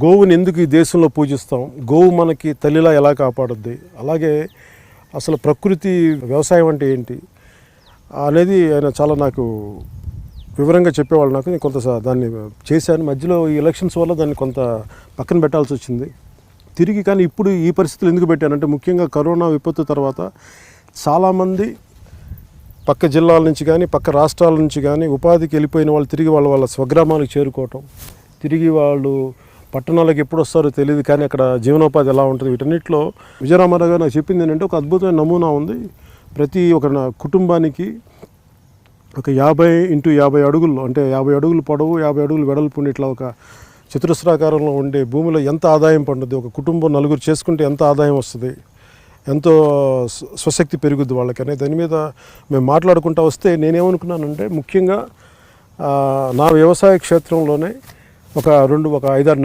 గోవుని ఎందుకు ఈ దేశంలో పూజిస్తాం, గోవు మనకి తల్లిలా ఎలా కాపాడుద్ది, అలాగే అసలు ప్రకృతి వ్యవసాయం అంటే ఏంటి అనేది ఆయన చాలా నాకు వివరంగా చెప్పేవాళ్ళు. నాకు నేను కొంత దాన్ని చేశాను. మధ్యలో ఈ ఎలక్షన్స్ వల్ల దాన్ని కొంత పక్కన పెట్టాల్సి వచ్చింది తిరిగి. కానీ ఇప్పుడు ఈ పరిస్థితులు ఎందుకు పెట్టానంటే, ముఖ్యంగా కరోనా విపత్తు తర్వాత చాలామంది పక్క జిల్లాల నుంచి కానీ పక్క రాష్ట్రాల నుంచి కానీ ఉపాధికి వెళ్ళిపోయిన వాళ్ళు తిరిగి వాళ్ళ స్వగ్రామాలకు చేరుకోవటం, తిరిగి వాళ్ళు పట్టణాలకు ఎప్పుడు వస్తారో తెలియదు, కానీ అక్కడ జీవనోపాధి ఎలా ఉంటుంది, వీటన్నిటిలో విజయరామారావు గారు నాకు చెప్పింది ఏంటంటే, ఒక అద్భుతమైన నమూనా ఉంది. ప్రతి ఒక కుటుంబానికి ఒక 50x50 అడుగుల్లో, అంటే 50 అడుగులు పొడవు 50 అడుగులు వెడల్పు ఉండి ఇట్లా ఒక చతురస్రాకారంలో ఉండే భూమిలో ఎంత ఆదాయం పండుద్ది, ఒక కుటుంబం నలుగురు చేసుకుంటే ఎంత ఆదాయం వస్తుంది, ఎంతో స్వశక్తి పెరుగుద్ది వాళ్ళకి అనే దాని మీద మేము మాట్లాడుకుంటూ వస్తే నేనేమనుకున్నానంటే, ముఖ్యంగా నా వ్యవసాయ క్షేత్రంలోనే ఒక 5-6